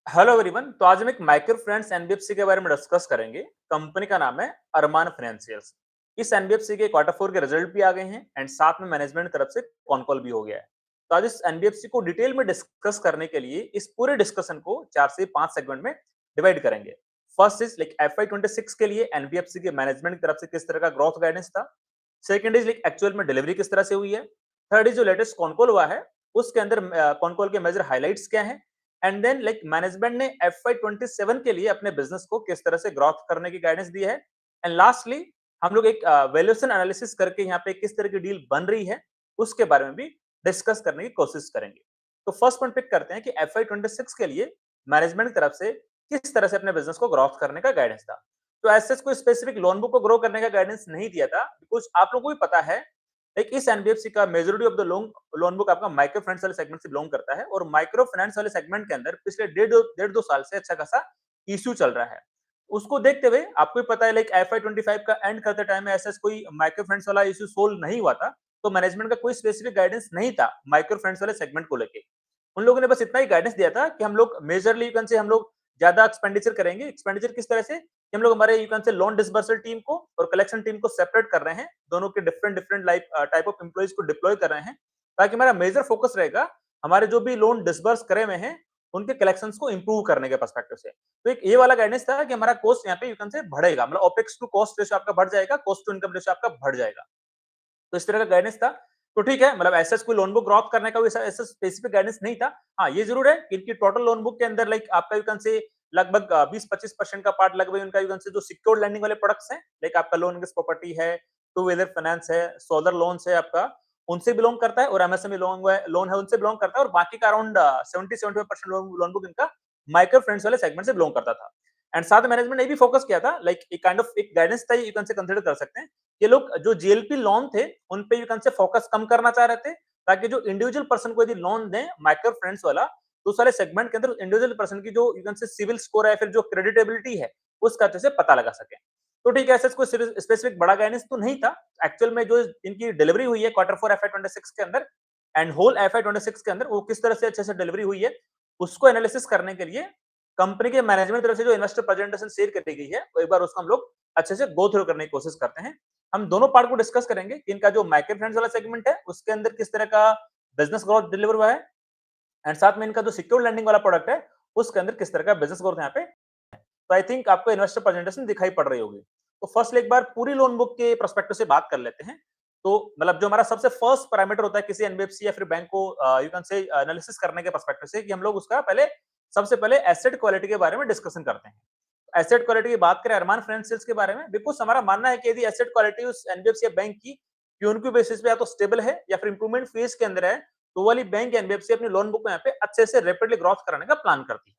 Hello everyone. तो आज हम एक माइक्रो फाइनेंस एनबीएफसी के बारे में डिस्कस करेंगे। कंपनी का नाम है अरमान फाइनेंशियल्स। इस एनबीएफसी के क्वार्टर फोर के रिजल्ट भी आ गए हैं एंड साथ में मैनेजमेंट की तरफ से कॉन कॉल भी हो गया है। तो आज इस एनबीएफसी को डिटेल में डिस्कस करने के लिए इस पूरे डिस्कशन को 4 से 5 सेगमेंट में डिवाइड करेंगे। फर्स्ट इज लाइक FY26 के लिए एनबीएफसी के मैनेजमेंट की तरफ से किस तरह का ग्रोथ गाइडेंस था। सेकंड इज लाइक एक्चुअल में डिलीवरी किस तरह से हुई है। थर्ड इज जो लेटेस्ट कॉन कॉल हुआ है उसके अंदर कॉन कॉल के मेजर हाइलाइट्स क्या है। एंड देन लाइक मैनेजमेंट ने FY27 के लिए अपने बिजनेस को किस तरह से ग्रोथ करने की गाइडेंस दी है। एंड लास्टली हम लोग एक वैल्यूएशन एनालिसिस करके यहाँ पे किस तरह की डील बन रही है उसके बारे में भी डिस्कस करने की कोशिश करेंगे। तो फर्स्ट पॉइंट पिक करते हैं कि FY26 के लिए मैनेजमेंट की तरफ से किस तरह से अपने बिजनेस को ग्रोथ करने का गाइडेंस था। तो ऐसे कोई स्पेसिफिक लोन बुक को ग्रो करने का गाइडेंस नहीं दिया था, बिकॉज आप लोगों को भी पता है लाइक इस एनबीएफसी का majority of the loan loan book आपका माइक्रो फाइनेंस वाले सेगमेंट से बिलोंग करता है और माइक्रो फाइनेंस वाले सेगमेंट के अंदर पिछले डेढ़ दो साल से अच्छा खासा इश्यू चल रहा है। उसको देखते हुए आपको भी पता है लाइक FY25 का एंड करते टाइम में ऐसा कोई माइक्रो फाइनेंस वाला इश्यू सोल्व नहीं हुआ था। तो मैनेजमेंट का कोई स्पेसिफिक गाइडेंस नहीं था माइक्रो फाइनेंस वाले सेगमेंट को लेके। उन लोगों ने बस इतना ही गाइडेंस दिया था कि हम लोग मेजरली यू कैन से हम लोग ज्यादा एक्सपेंडिचर करेंगे। एक्सपेंडिचर किस तरह से कि हम लोग हमारे यू कैन से लोन डिसबर्सल टीम को और कलेक्शन टीम को सेपरेट कर रहे हैं, दोनों के different different type of employees को डिप्लॉय कर रहे हैं, ताकि हमारा मेजर फोकस रहेगा हमारे जो भी लोन डिसबर्स करे हुए हैं उनके कलेक्शंस को इंप्रूव करने के पर्सपेक्टिव से। तो एक ये वाला गाइडेंस था कि हमारा कॉस्ट यहाँ पे यू कैन से बढ़ेगा, मतलब ओपेक्स टू कॉस्ट रेशियो आपका बढ़ जाएगा, कॉस्ट टू इनकम रेशियो आपका बढ़ जाएगा। तो इस तरह का गाइडेंस था। तो ठीक है, मतलब ऐसा कोई लोन बुक ग्रोथ करने का कोई ऐसा स्पेसिफिक गाइडेंस नहीं था। हाँ, ये जरूर है कि इनकी टोटल लोन बुक के अंदर लाइक आपका यू कैन से लगभग 20-25% का पार्ट लगभग उनका यू कैन से जो सिक्योर्ड लैंडिंग वाले प्रोडक्ट्स हैं, लाइक आपका लोन अगेंस्ट प्रॉपर्टी है, टू व्हीलर फाइनेंस है, सोलर लोन्स है आपका, उनसे बिलोंग करता है, और एमएसएमई लोन है उनसे बिलोंग करता है, और बाकी का अराउंड 70-75% लोन बुक इनका माइक्रो फाइनेंस वाले सेगमेंट से बिलोंग करता था। एंड साथ मैनेजमेंट ने भी फोकस किया था, लाइक एक काइंड ऑफ एक गाइडेंस था, यू कैन से कंसीडर कर सकते हैं। ये लोग जो जीएलपी लोन थे उन पे यू कैन से फोकस कम करना चाह रहे थे, ताकि जो इंडिविजुअल पर्सन को यदि लोन दें माइक्रो फाइनेंस वाला, तो सारे सेगमेंट के अंदर इंडिविजुअल पर्सन की जो you can say CIBIL score है, फिर जो क्रेडिटेबिलिटी है, उसका अच्छे से पता लगा सके। तो ठीक है, ऐसा कोई स्पेसिफिक बड़ा गाइडेंस तो नहीं था। एक्चुअल में जो इनकी डिलीवरी हुई है क्वार्टर फोर FY26 के अंदर एंड होल FY26 के अंदर, वो किस तरह से अच्छे से डिलीवरी हुई है उसको एनालिसिस करने के लिए कंपनी के मैनेजमेंट तरफ से जो इन्वेस्टर प्रेजेंटेशन शेयर करी गई है, वो एक बार उसको हम लोग अच्छे से गो थ्रू करने की कोशिश करते हैं। हम दोनों पार्ट को डिस्कस करेंगे कि इनका जो माइक्रो फाइनेंस वाला सेगमेंट है उसके अंदर किस तरह का बिजनेस ग्रोथ डिलीवर हुआ है, एंड साथ में इनका जो सिक्योर लैंडिंग वाला प्रोडक्ट है उसके अंदर किस तरह का बिजनेस ग्रोथ यहाँ पे। तो आई थिंक आपको इन्वेस्टर प्रेजेंटेशन दिखाई पड़ रही होगी। तो फर्स्ट एक बार पूरी लोन बुक के पर्सपेक्टिव से बात कर लेते हैं। तो मतलब जो हमारा सबसे फर्स्ट पैरामीटर होता है किसी एनबीएफसी या फिर बैंक को यू कैन से एनालिसिस करने के पर्सपेक्टिव से, कि हम लोग उसका पहले सबसे पहले एसेट क्वालिटी के बारे में डिस्कशन करते हैं। एसेट क्वालिटी की बात करें अरमान फाइनेंशियल्स के बारे में, बिकॉज हमारा मानना है कि यदि एसेट क्वालिटी उस एनबीएफसी या बैंक की क्यूएनक्यू बेसिस पे या तो स्टेबल है या फिर इंप्रूवमेंट फेज के अंदर है, तो वाली बैंक एनबीएफसी अपनी लोन बुक में यहाँ पे अच्छे से रैपिडली ग्रोथ कराने का प्लान करती है।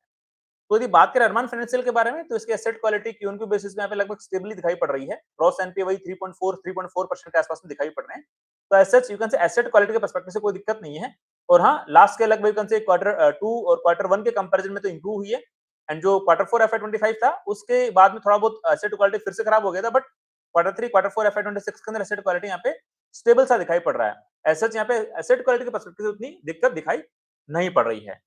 तो यदि बात करें अरमान फाइनेंशियल के बारे में, तो इसके एसेट क्वालिटी क्यूएनक्यू बेसिस पे यहाँ पे लगभग स्टेबली दिखाई पड़ रही है। ग्रॉस एनपीए वही 3.4% के आसपास में दिखाई पड़ रहे हैं। तो as you can say asset quality के पर्सपेक्टिव से कोई दिक्कत नहीं है। और हाँ, लास्ट के लगभग you can say quarter two और क्वार्टर वन के कंपैरिजन में तो इंप्रूव हुई है। एंड जो क्वार्टर फोर FY25 था उसके बाद में थोड़ा बहुत एसेट क्वालिटी फिर से खराब हो गया था, but quarter three quarter four FY26 के अंदर एसेट क्वालिटी यहाँ पे स्टेबल सा दिखाई पड़ रहा है। एज यहाँ पे एसेट क्वालिटी के पर्सपेक्टिव से उतनी दिक्कत दिखाई नहीं पड़ रही है।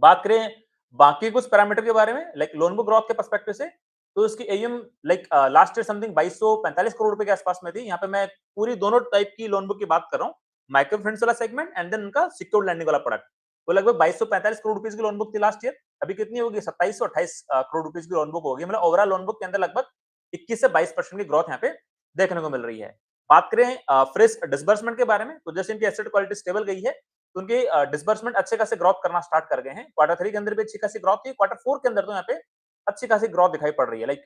बात करें बाकी कुछ पैरामीटर के बारे में, लाइक लोन बुक ग्रोथ के पर्सपेक्टिव से, तो इसकी AUM like last year something 2245 crore रुपए के आसपास में थी। यहाँ पे मैं पूरी दोनों टाइप की लोन बुक की बात कर रहा हूँ, माइक्रो फाइनेंस वाला सेगमेंट एंड देन उनका सिक्योर्ड लैंडिंग वाला प्रोडक्ट। वो लगभग 2245 करोड़ रुपीस की लोन बुक थी लास्ट ईयर। अभी कितनी होगी? 2728 करोड़ रुपीस की लोन बुक होगी। मतलब ओवरऑल लोन बुक के अंदर लगभग 21 से 22% की ग्रोथ यहाँ पे देखने को मिल रही है। बात करें फ्रेश डिसबर्समेंट के बारे में, तो जैसे इनकी एसेट क्वालिटी स्टेबल गई है, तो उनके डिसबर्समेंट अच्छे खासे ग्रोथ करना स्टार्ट कर गए हैं। क्वार्टर थ्री के अंदर भी अच्छी खासी ग्रोथ थी, क्वार्टर फोर के अंदर तो यहाँ पे अच्छी खासी ग्रोथ दिखाई पड़ रही है। लाइक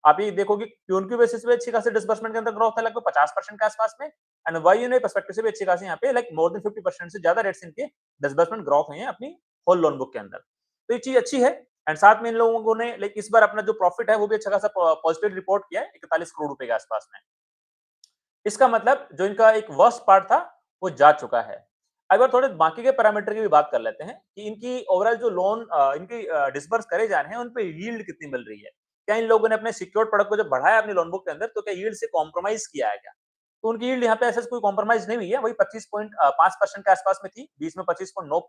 आप ये देखोगे क्यूएनक्यू बेसिस पे अच्छी खासी डिसबर्समेंट के अंदर ग्रोथ है लगभग 50% के आसपास में, एंड वाईयूएनए पर्सपेक्टिव से भी अच्छी खासी यहाँ पे लाइक मोर देन 50% से ज्यादा रेट्स इनके डिसबर्समेंट ग्रोथ हुई है अपनी होल लोन बुक के अंदर। तो ये चीज अच्छी है। एंड साथ में इन लोगों ने लाइक इस बार अपना जो प्रॉफिट है वो भी अच्छा खासा पॉजिटिव रिपोर्ट किया है 41 करोड़ रुपए के आसपास में। इसका मतलब जो इनका एक वर्स्ट पार्ट था वो जा चुका है। एक बार थोड़े बाकी के पैरामीटर की भी बात कर लेते हैं कि इनकी ओवरऑल जो लोन इनकी डिसबर्स करे जा रहे हैं उन पे यील्ड कितनी मिल रही है। क्या इन लोगों ने अपने सिक्योर्ड प्रोडक्ट को जब बढ़ाया अपनी लोन बुक के अंदर, तो क्या यील्ड से कॉम्प्रोमाइज किया है क्या? तो उनकी यील्ड यहाँ पे ऐसा कोई कॉम्प्रोमाइज नहीं हुई है, वही 25.5% के आसपास में थी। बीच में 25.9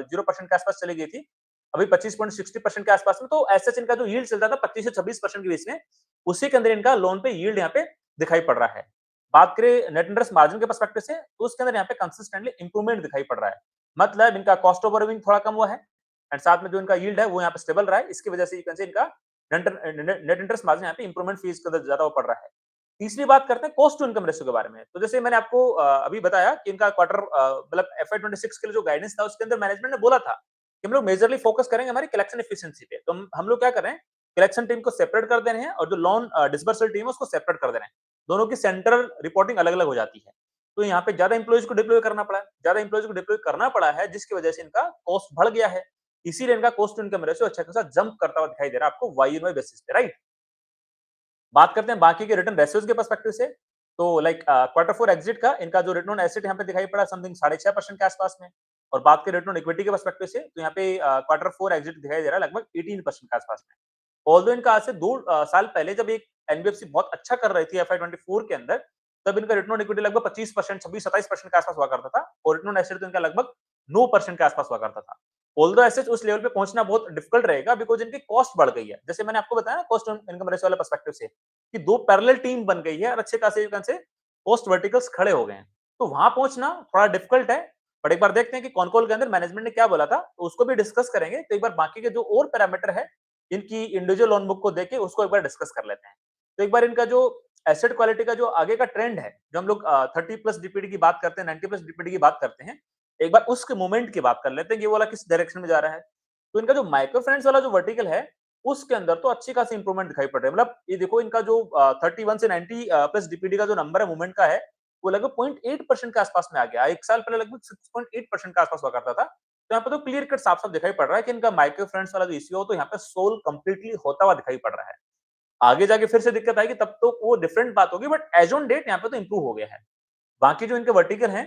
0% के आसपास चली गई थी। अभी 25.60% के आसपास में, तो ऐसा इनका जो यील्ड चलता था 25 से 26% के बीच में, उसी के अंदर इनका लोन पे यील्ड यहाँ पे दिखाई पड़ रहा है। बात करें नेट इंटरेस्ट मार्जिन के पर्सपेक्टिव से, तो उसके अंदर यहाँ पे कंसिस्टेंटली इंप्रूवमेंट दिखाई पड़ रहा है। मतलब इनका कॉस्ट ऑफ बोरोविंग थोड़ा कम हुआ है एंड साथ में जो इनका यील्ड है वो यहाँ पे स्टेबल रहा है। इसकी वजह से यू कैन से इनका नेट इंटरेस्ट मार्जिन यहाँ पे इंप्रूवमेंट फीस के अंदर ज्यादा पड़ रहा है। तीसरी बात करते हैं कॉस्ट टू इनकम रेशियो के बारे में। तो जैसे मैंने आपको अभी बताया कि इनका क्वार्टर मतलब FY 26 के लिए जो गाइडेंस था उसके अंदर मैनेजमेंट ने बोला था कि हम लोग मेजरली फोकस करेंगे हमारी कलेक्शन एफिशिएंसी पे। तो हम लोग क्या कर रहे हैं, कलेक्शन टीम को सेपरेट कर दे रहे हैं और जो लोन डिसबर्सल टीम है उसको सेपरेट कर दे रहे हैं। दोनों की सेंट्रल रिपोर्टिंग अलग-अलग हो जाती है। तो यहाँ पे ज्यादा एम्प्लॉइज को डिप्लॉय करना पड़ा है, ज्यादा एम्प्लॉइज को डिप्लॉय करना पड़ा है, जिसकी वजह से इनका कॉस्ट बढ़ गया है। इसीलिए इनका कॉस्ट टू इनकम रेशियो अच्छा खासा जंप करता हुआ दिखाई दे रहा है आपको वाई बेसिस पे, राइट। बात करते हैं बाकी के रिटर्न रेशियोज के पर्सपेक्टिव से। तो लाइक क्वार्टर फोर एग्जिट का इनका जो रिटर्न ऑन एसेट यहाँ पे दिखाई पड़ा समथिंग 6.5% के आसपास में। और बात करें रिटर्न ऑन इक्विटी के पर्सपेक्टिव से, तो यहाँ पे क्वार्टर फोर एग्जिट दिखाई दे रहा है लगभग 18% के आसपास में। ऑल्दो इनका आज से 2 साल पहले जब एक एनबीएफसी बहुत अच्छा कर रही थी FY 24 के अंदर, तब इनका रिटर्न ऑन इक्विटी लगभग 25%, 26-27% के आसपास हुआ करता था और रिटर्न ऑन एसेट तो इनका लगभग 9% के आसपास हुआ करता था। ऑल्दो एसेट उस लेवल पे पहुंचना बहुत डिफिकल्ट रहेगा बिकॉज इनकी कॉस्ट बढ़ गई है। जैसे मैंने आपको बताया ना कॉस्ट इनकम रेशियो वाले पर्सपेक्टिव से कि 2 पैरेलल टीम बन गई है और अच्छे खासे कॉस्ट वर्टिकल्स खड़े हो गए हैं। तो वहां पहुंचना थोड़ा डिफिकल्ट है। बट एक बार देखते हैं कि कॉल के अंदर मैनेजमेंट ने क्या बोला था, तो उसको भी डिस्कस करेंगे। तो एक बार बाकी के जो और पैरामीटर है इनकी इंडिविजुअल लोन बुक को देके उसको एक बार डिस्कस कर लेते हैं। तो एक बार इनका जो एसेट क्वालिटी का जो आगे का ट्रेंड है, जो हम लोग 30 प्लस डीपीडी की बात करते हैं, 90 प्लस डीपीडी की बात करते हैं, एक बार उसके मूवमेंट की बात कर लेते हैं कि वो वाला किस डायरेक्शन में जा रहा है। तो इनका जो माइक्रो फाइनेंस वाला जो वर्टिकल है, उसके अंदर तो अच्छी खासी इंप्रूवमेंट दिखाई पड़ रही है। मतलब ये देखो इनका जो 31 से 90 प्लस डीपीडी का जो नंबर है मूवमेंट का है, वो लगभग 0.8% के आसपास में आ गया। एक साल पहले लगभग 6.8% के आसपास हुआ करता था। तो यहाँ पे तो क्लियर कट साफ-साफ दिखाई पड़ रहा है कि इनका माइक्रो फाइनेंस वाला जो इश्यू है, तो यहाँ पे सोल्व कंप्लीटली होता हुआ दिखाई पड़ रहा है। आगे जाके फिर से दिक्कत आएगी तब तो वो डिफरेंट बात होगी, बट एज ऑन डेट यहाँ पे तो इंप्रूव हो गया है। बाकी जो इनके वर्टिकल हैं,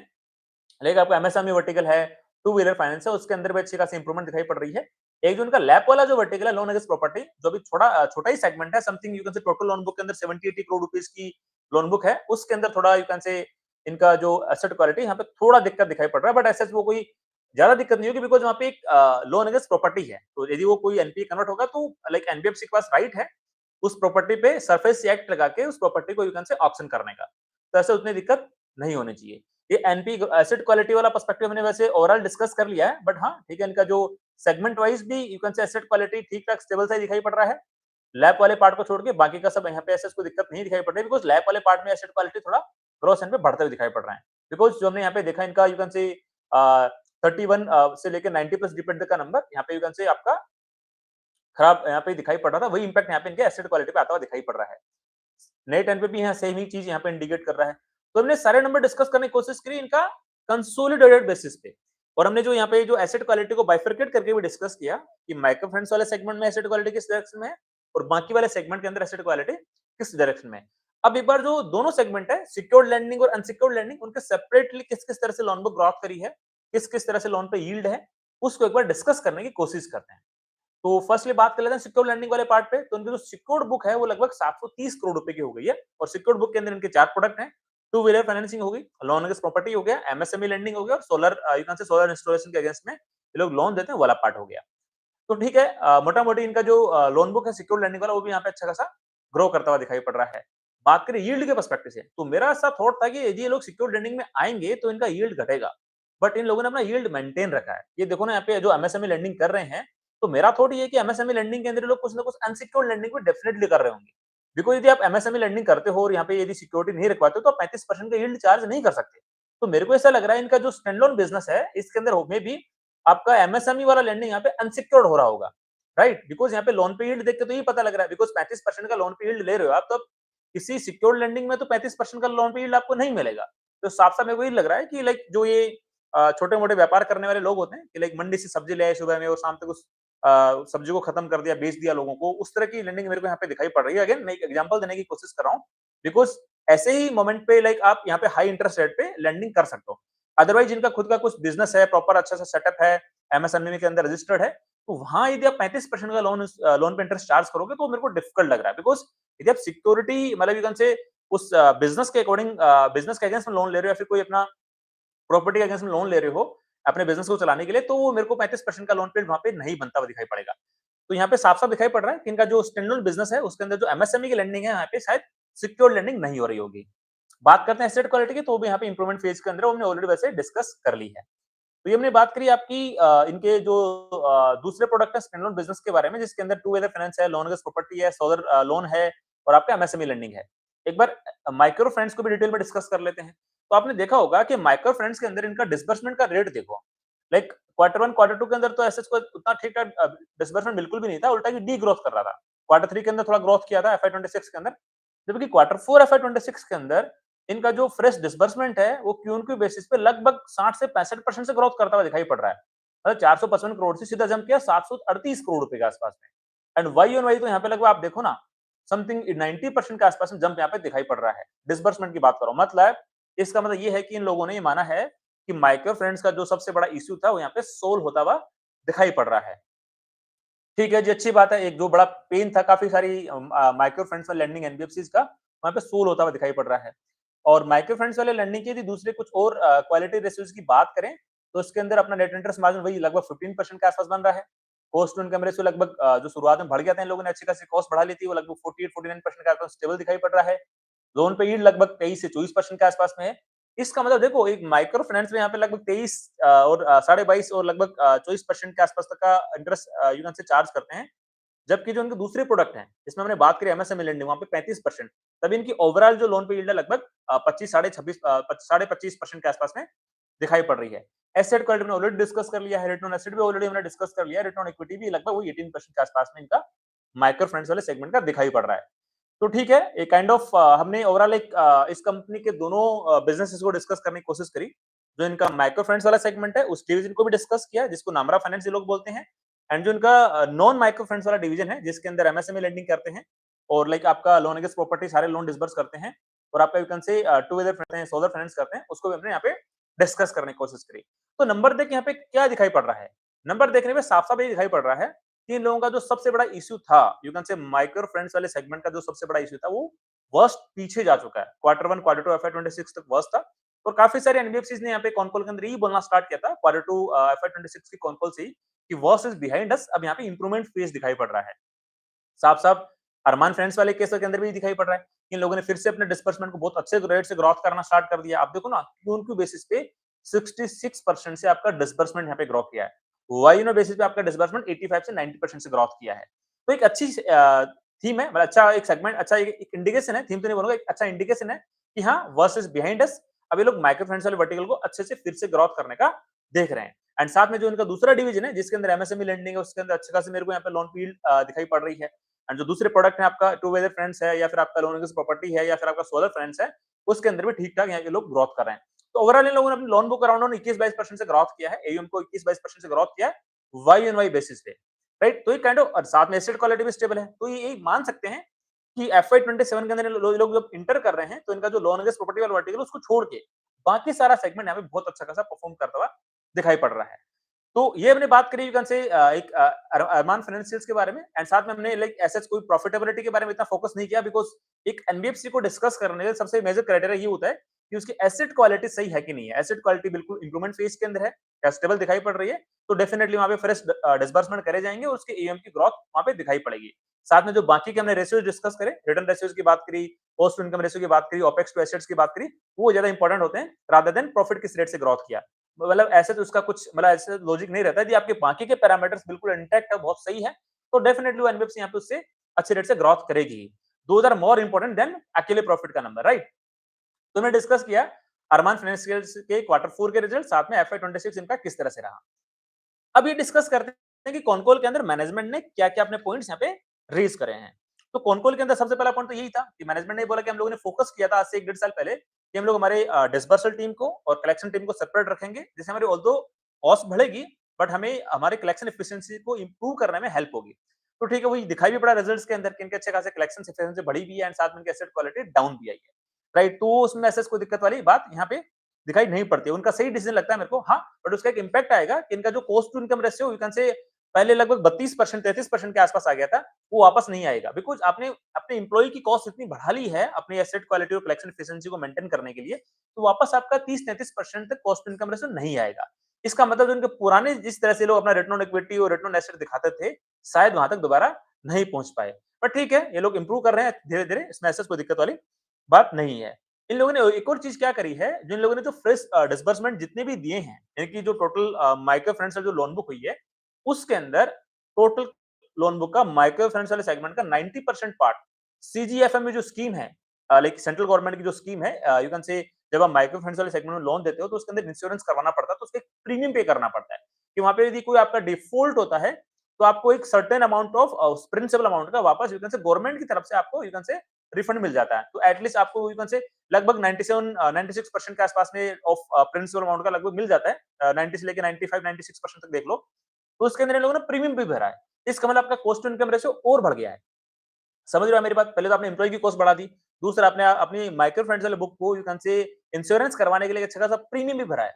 लाइक आपका एमएसएमई वर्टिकल है, टू व्हीलर फाइनेंस है, उसके अंदर भी अच्छी खासी इंप्रूवमेंट दिखाई पड़ रही है। एक जो इनका लैप वाला जो वर्टिकल है, लोन अगेंस्ट प्रॉपर्टी, जो भी छोटा ही सेगमेंट है, समथिंग यू कैन से टोटल लोन बुक के अंदर 70-80 करोड़ रुपीस की लोन बुक है, उसके अंदर थोड़ा यू कैन से इनका जो एसेट क्वालिटी यहाँ पे थोड़ा दिक्कत दिखाई पड़ रहा है, बट ऐसे वो कोई ज्यादा दिक्कत नहीं होगी बिकॉज वहाँ पे एक लोन अगेंस्ट प्रॉपर्टी है। तो यदि वो कोई एनपीए कन्वर्ट होगा तो लाइक एनबीएफसी के पास राइट है उस प्रॉपर्टी पे सरफेस एक्ट लगा के उस प्रॉपर्टी को यू कैन से ऑप्शन करने का। तो ऐसे उतनी दिक्कत नहीं होनी चाहिए। ये एनपी एसेट क्वालिटी वाला पर्सपेक्टिव मैंने वैसे ओवरऑल डिस्कस कर लिया है, बट हाँ ठीक है, इनका जो सेगमेंट वाइज भी you can say asset quality ठीक ठाक स्टेबल सा दिखाई पड़ रहा है। लैब वाले पार्ट को छोड़ के बाकी का सब यहाँ पे ऐसे कोई दिक्कत नहीं दिखाई पड़ रही, बिकॉज लैब वाले पार्ट में एसेट क्वालिटी थोड़ा ग्रोथ एंड पे बढ़ते हुए दिखाई पड़ रहा है। बिकॉज जो हमने यहाँ पे देखा इनका यू कैन से 31 से लेकर 90 प्लस डिपेंड का नंबर यहाँ पे यू कैन से आपका खराब यहाँ पे दिखाई पड़ रहा था, वही इंपैक्ट यहाँ पे इनके एसेट क्वालिटी पे आता हुआ दिखाई पड़ रहा है। नेट एनपी भी यहाँ सेम ही चीज यहाँ पे इंडिकेट कर रहा है। तो हमने सारे नंबर डिस्कस करने की कोशिश करी इनका कंसोलिडेटेड बेसिस पे, और हमने जो यहाँ पे जो एसेट क्वालिटी को बाइफरकेट करके भी डिस्कस किया कि माइक्रो फाइनेंस वाले सेगमेंट में एसेट क्वालिटी किस डायरेक्शन में है और बाकी वाले सेगमेंट के अंदर एसेट क्वालिटी किस डायरेक्शन में है। अब एक बार जो दोनों सेगमेंट है, सिक्योर्ड लैंडिंग और अनसिक्योर्ड लैंडिंग, उनके सेपरेटली किस किस तरह से लोन बुक ग्रोथ करी है, किस किस तरह से लोन पे यील्ड है, उसको एक बार डिस्कस करने की कोशिश करते हैं। तो फर्स्टली बात कर लेते हैं सिक्योर लैंडिंग वाले पार्ट पे। तो उनकी जो सिक्योर्ड बुक है वो लगभग 730 करोड़ रुपए की हो गई है, और सिक्योर्ड बुक के अंदर इनके 4 प्रोडक्ट हैं। टू व्हीलर फाइनेंसिंग होगी, लोन अगेंस्ट प्रॉपर्टी हो गया, एमएसएमई लैंडिंग हो गया, और सोलर यू कैन से सोलर इंस्टॉलेशन के अगेंस्ट में ये लोग लोन देते हैं, वाला पार्ट हो गया। तो ठीक है, मोटा-मोटी इनका जो लोन बुक है सिक्योर लैंडिंग वाला, वो भी यहाँ पे अच्छा खासा ग्रो करता हुआ दिखाई पड़ रहा है। बात करें यील्ड के पर्सपेक्टिव से, तो मेरा ऐसा थॉट था कि यदि ये लोग सिक्योर लैंडिंग में आएंगे तो इनका यील्ड घटेगा, बट इन लोगों ने अपना यील्ड मेंटेन रखा है। ये देखो ना यहाँ पे जो एमएसएमई लैंडिंग कर रहे हैं, तो मेरा थॉट ये है कि एमएसएमई लैंडिंग के अंदर लोग कुछ ना कुछ अनसिक्योर्ड लैंडिंग भी डेफिनेटली कर रहे होंगे। बिकॉज़ यदि आप एमएसएमई लैंडिंग करते हो और यहाँ पे यदि सिक्योरिटी नहीं रखवाते हो तो आप 35% का यील्ड चार्ज नहीं कर सकते। तो मेरे को ऐसा लग रहा है इनका जो स्टैंड अलोन बिजनेस है इसके अंदर में भी आपका एमएसएमई वाला लैंडिंग यहाँ पे अनसिक्योर्ड हो रहा होगा, राइट? बिकॉज़ यहाँ पे लोन पे यील्ड देख के तो ये पता लग रहा है, बिकॉज़ 35% का लोन पे यील्ड ले रहे हो आप, तो किसी सिक्योर्ड लैंडिंग में तो 35% का लोन पे यील्ड आपको नहीं मिलेगा। तो साफ-साफ मेरे को ये लग रहा है कि लाइक जो ये छोटे-मोटे व्यापार करने वाले लोग होते हैं कि लाइक मंडी से सब्जी ले आए सुबह में और शाम तक उस सब्जी को खत्म कर दिया, बेच दिया लोगों को, उस तरह की लैंडिंग मेरे को यहाँ पे दिखाई पड़ रही है। अगेन मैं एक एग्जांपल देने की कोशिश कर रहा हूँ, बिकॉज़ ऐसे ही मोमेंट पे लाइक आप यहाँ पे हाई इंटरेस्ट रेट पे लैंडिंग कर सकते हो। अदरवाइज जिनका खुद का कुछ बिजनेस है, प्रॉपर अच्छा सा सेटअप है, एमएसएमई के अंदर रजिस्टर्ड है, तो वहां यदि आप 35% का लोन पे इंटरेस्ट चार्ज करोगे तो मेरे को डिफिकल्ट लग रहा है। बिकॉज़ यदि आप सिक्योरिटी मतलब यू कैन से उस बिजनेस के अकॉर्डिंग बिजनेस के अगेंस्ट में लोन ले रहे हो या फिर कोई अपना प्रॉपर्टी के अगेंस्ट में लोन ले रहे हो, अपने बिज़नेस को चलाने के लिए, तो वो मेरे को 35% का लोन पीरियड वहाँ पे नहीं बनता हुआ दिखाई पड़ेगा। तो यहाँ पे साफ-साफ दिखाई पड़ रहा है कि इनका जो स्टैंड अलोन बिज़नेस है, उसके अंदर जो एमएसएमई की लैंडिंग है, यहाँ पे शायद सिक्योर्ड लैंडिंग नहीं हो रही होगी। बात करते हैं एसेट क्वालिटी की, तो भी यहाँ पे इंप्रूवमेंट फेज़ के अंदर है, वो हमने ऑलरेडी वैसे डिस्कस कर ली है। तो ये हमने बात करी आपकी इनके जो दूसरे प्रोडक्ट है स्टैंड अलोन बिज़नेस के बारे में, जिसके अंदर टू व्हीलर फाइनेंस है, लोन अगेंस्ट प्रॉपर्टी है, सोलर लोन है और आपका एमएसएमई लैंडिंग है। एक बार माइक्रो फाइनेंस को भी डिटेल में डिस्कस कर लेते हैं। तो आपने देखा होगा कि माइक्रो फाइनेंस के अंदर इनका डिसबर्समेंट का रेट देखो, लाइक क्वार्टर 1, क्वार्टर 2 के अंदर तो एसेट्स को उतना ठीक-ठाक डिसबर्समेंट बिल्कुल भी नहीं था, उल्टा ये डी-ग्रोथ कर रहा था। क्वार्टर 3 के अंदर थोड़ा ग्रोथ किया था एफआई 26 के अंदर, जबकि क्वार्टर 4 एफआई 26 के अंदर इनका जो फ्रेश डिसबर्समेंट है, वो क्यू ऑन क्यू बेसिस पे लगभग 60 से 65% से ग्रोथ करता हुआ दिखाई पड़ रहा है। मतलब 455 करोड़ से सीधा जंप किया 738 करोड़ रुपए के आसपास में। एंड वाई ऑन वाई तो यहाँ पे लगभग आप देखो ना, समथिंग 90% के आसपास में जंप यहाँ पे दिखाई पड़ रहा है। डिसबर्समेंट की बात करो, मतलब इसका मतलब ये है कि इन लोगों ने ये माना है कि माइक्रो फाइनेंस का जो सबसे बड़ा इश्यू था, वो यहाँ पे सोल्व होता हुआ दिखाई पड़ रहा है। ठीक है जी, अच्छी बात है। एक जो बड़ा पेन था काफ़ी सारी माइक्रो फाइनेंस वाले लैंडिंग एनबीएफसीज़ का, वहाँ पे सोल्व होता हुआ दिखाई पड़ रहा है। और माइक्रो फाइनेंस वाले लैंडिंग के यदि दूसरे कुछ और क्वालिटी रेशियोज़ की बात करें, तो उसके अंदर अपना नेट इंटरेस्ट मार्जिन वही लगभग 15% के आसपास बन रहा है। कॉस्ट टू इनकम रेशियो लगभग जो शुरुआत में बढ़ गया था, इन लोगों ने अच्छी खासी कॉस्ट बढ़ा ली थी, वो लगभग 48-49% के आसपास स्टेबल दिखाई पड़ रहा है। लोन पे यील्ड लगभग 23 से 24% के आसपास में है। इसका मतलब देखो, एक माइक्रो फाइनेंस में यहाँ पे लगभग 23 और 22.5 और लगभग 24% के आसपास तक का इंटरेस्ट यू कैन से चार्ज करते हैं। जबकि जो उनके दूसरे प्रोडक्ट हैं, जिसमें हमने बात करी एमएसएमई लैंडिंग, वहाँ पे 35%, तभी इनकी ओवरऑल जो लोन पे यील्ड है लगभग 25 साढ़े 25% के आसपास में दिखाई पड़ रही है। एसेट क्वालिटी हमने ऑलरेडी डिस्कस कर लिया है, रिटर्न ऑन एसेट भी ऑलरेडी हमने डिस्कस कर लिया है, रिटर्न ऑन इक्विटी भी लगभग वही 18% के आसपास में इनका माइक्रो फाइनेंस वाले सेगमेंट का दिखाई पड़ रहा है। तो ठीक है, एक काइंड ऑफ हमने ओवरऑल एक इस कंपनी के दोनों बिज़नेसेस को डिस्कस करने की कोशिश करी। जो इनका माइक्रो फाइनेंस वाला सेगमेंट है, उस डिवीजन को भी डिस्कस किया, जिसको नामरा फाइनेंस ये लोग बोलते हैं। एंड जो इनका नॉन माइक्रो फाइनेंस वाला डिवीजन है, जिसके अंदर एमएसएमई लेंडिंग करते हैं और लाइक आपका लोन अगेंस्ट प्रॉपर्टी सारे लोन डिसबर्स करते हैं और आपका यू कैन से टू व्हीलर करते हैं, सोलर फाइनेंस करते हैं, उसको भी हमने यहाँ पे डिस्कस करने की कोशिश करी। तो नंबर देख यहाँ पे क्या दिखाई पड़ रहा है? नंबर देखने में साफ-साफ ये दिखाई पड़ रहा है कि इन लोगों का जो सबसे बड़ा इश्यू था, यू कैन से माइक्रो फाइनेंस वाले सेगमेंट का जो सबसे बड़ा इश्यू था, वो वर्स्ट पीछे जा चुका है। क्वार्टर 1, क्वार्टर 2 एफआई 26 तक वर्स्ट था और काफ़ी सारे एनबीएफसीज़ ने यहाँ पे कॉन कॉल के अंदर यही बोलना स्टार्ट किया था क्वार्टर 2 एफआई 26 की कॉन कॉल से ही कि वर्स्ट इज़ बिहाइंड अस, अब यहाँ पे इंप्रूवमेंट फेज़ दिखाई पड़ रहा है। साफ-साफ अरमान फाइनेंस वाले केस के अंदर भी दिखाई पड़ रहा है। इन लोगों ने फिर से अपने डिस्बर्समेंट को बहुत अच्छे रेट से ग्रोथ करना स्टार्ट कर दिया। आप देखो ना, क्यू-ऑन-क्यू बेसिस पे 66% से आपका डिस्बर्समेंट यहाँ पे ग्रो किया है। वाई-ऑन-वाई बेसिस पे आपका डिस्बर्समेंट 85 से 90% से ग्रोथ किया है। तो एक अच्छी थीम है, मतलब अच्छा एक सेगमेंट, अच्छा एक इंडिकेशन है, थीम तो नहीं बोलूँगा, एक अच्छा इंडिकेशन है कि हाँ, वर्स्ट इज़ बिहाइंड अस। अब ये लोग माइक्रो फाइनेंस वाले वर्टिकल को अच्छे से फिर से ग्रोथ करने का देख रहे हैं। एंड साथ में जो इनका दूसरा डिवीजन है, जिसके अंदर एमएसएमई लेंडिंग है, उसके अंदर अच्छी खासी मेरे को यहाँ पे लोन यील्ड दिखाई पड़ रही है। एंड जो दूसरे प्रोडक्ट है आपका टू व्हीलर फाइनेंस है या फिर आपका लोन अगेंस्ट प्रॉपर्टी है या फिर आपका सोलर फाइनेंस है, उसके अंदर भी ठीक-ठाक यहाँ के लोग ग्रोथ कर रहे हैं। तो ओवरऑल इन लोगों ने अपनी लोन बुक अराउंड 21-22% से ग्रोथ किया है, एयूएम को 21-22% से ग्रोथ किया है, वाई ऑन वाई बेसिस पे, राइट? तो ये काइंड ऑफ और साथ में एसेट क्वालिटी भी स्टेबल है। तो ये मान सकते हैं कि एफवाई 27 के अंदर लोग जब इंटर कर रहे हैं, तो इनका जो लोन अगेंस्ट प्रॉपर्टी वाला वर्टिकल उसको छोड़ के बाकी सारा सेगमेंट यहाँ पे बहुत अच्छा खासा परफॉर्म करता हुआ दिखाई पड़ रहा है। तो ये हमने बात करी, यू कैन से एक अरमान फाइनेंशियल्स के बारे में एंड साथ में हमने लाइक एसेट्स कोई प्रॉफिटेबिलिटी के बारे में इतना फोकस नहीं किया, बिकॉज़ एक एनबीएफसी को डिस्कस करने के सबसे मेजर क्राइटेरिया ये होता है कि उसकी एसेट क्वालिटी सही है कि नहीं है। एसेट क्वालिटी बिल्कुल इंप्रूवमेंट फेज के अंदर है, क्या स्टेबल दिखाई पड़ रही है, तो डेफिनिटली वहाँ पे फ्रेश डिसबर्समेंट करे जाएंगे और उसके एएम की ग्रोथ वहाँ पे दिखाई पड़ेगी। साथ में जो बाकी के हमने रेशियोज डिस्कस करे, रिटर्न रेशियोज की बात करी, कॉस्ट टू इनकम रेशियो की बात करी, ओपेक्स टू एसेट्स की बात करी, वो ज्यादा इंपॉर्टेंट होते हैं रादर देन प्रॉफिट किस रेट से ग्रोथ किया। मतलब ऐसे तो उसका कुछ मतलब ऐसे लॉजिक नहीं रहता है। यदि आपके बाकी के पैरामीटर्स बिल्कुल इंटैक्ट है, बहुत सही है, तो डेफिनिटली वो एनबीएफसी यहाँ पे उससे अच्छे रेट से ग्रोथ करेगी। Those are more important than अकेले प्रॉफिट का नंबर, राइट? तो हमने डिस्कस किया अरमान फाइनेंशियल्स के क्वार्टर 4 के रिजल्ट, साथ में एफआई 26 इनका किस तरह से रहा। अब ये डिस्कस करते हैं कि कॉनकॉल के अंदर मैनेजमेंट ने क्या-क्या अपने पॉइंट्स यहाँ पे रेज करे हैं। तो कॉनकॉल के अंदर सबसे पहला पॉइंट तो यही था कि मैनेजमेंट ने बोला कि हम लोगों ने फोकस किया था आज से 1 डेढ़ साल पहले कि हम लोग हमारे डिस्बर्सल टीम को और कलेक्शन टीम को सेपरेट रखेंगे, जिससे हमारी ऑल्दो कॉस्ट बढ़ेगी, बट हमें हमारे कलेक्शन एफिशिएंसी को इंप्रूव करने में हेल्प होगी। तो ठीक है, वही दिखाई भी पड़ा रिजल्ट्स के अंदर कि इनके अच्छे खासे कलेक्शन एफिशिएंसी बढ़ी भी है एंड साथ में इनकी एसेट क्वालिटी डाउन भी आई है, राइट? तो उसमें ऐसे कोई दिक्कत वाली बात यहाँ पे दिखाई नहीं पड़ती है। उनका सही डिसीजन लगता है मेरे को, हाँ, बट उसका एक इम्पैक्ट आएगा कि इनका जो cost to income ratio you can say पहले लगभग 32% 33% के आसपास आ गया था, वो वापस नहीं आएगा, बिकॉज़ आपने अपने एम्प्लॉयी की कॉस्ट इतनी बढ़ा ली है अपनी एसेट क्वालिटी और कलेक्शन एफिशिएंसी को मेंटेन करने के लिए, तो वापस आपका 30-33% तक कॉस्ट टू इनकम रेशियो नहीं आएगा। इसका मतलब जो उनके पुराने जिस तरह से लोग अपना रिटर्न ऑन इक्विटी और रिटर्न ऑन एसेट दिखाते थे, शायद वहाँ तक दोबारा नहीं पहुँच पाए। पर ठीक है, ये लोग इम्प्रूव कर रहे हैं धीरे-धीरे, इसमें ऐसा कोई दिक्कत वाली बात नहीं है। इन लोगों ने एक और चीज़ क्या करी है, जिन लोगों ने जो फ्रेश डिसबर्समेंट जितने भी दिए हैं, इनकी जो टोटल माइक्रो फाइनेंस जो लोन बुक हुई है, उसके अंदर टोटल लोन बुक का माइक्रो फाइनेंस वाले सेगमेंट का 90% पार्ट सीजीएफएम में जो स्कीम है, लाइक सेंट्रल गवर्नमेंट की जो स्कीम है, यू कैन से जब आप माइक्रो फाइनेंस वाले सेगमेंट में लोन देते हो तो उसके अंदर इंश्योरेंस करवाना पड़ता है, तो उसके प्रीमियम पे करना पड़ता है कि वहां पे यदि कोई आपका डिफॉल्ट होता है तो आपको एक certain amount of principal amount का वापस यू कैन से गवर्नमेंट की तरफ से आपको यू कैन से रिफंड मिल जाता है। तो एटलीस्ट आपको यू कैन से लगभग 97 96% के आसपास में ऑफ प्रिंसिपल अमाउंट का लगभग मिल जाता है, 90 से लेकर 95 96% तक देख लो। तो उसके अंदर इन लोगों ने प्रीमियम भी भरा है। इसका मतलब आपका कॉस्ट टू इनकम रेशियो और बढ़ गया है। समझ रहे हो मेरी बात? पहले तो आपने एम्प्लॉयी की कॉस्ट बढ़ा दी, दूसरा आपने अपनी माइक्रो फाइनेंस वाले बुक को यू कैन से इंश्योरेंस करवाने के लिए अच्छा खासा प्रीमियम भी भरा है।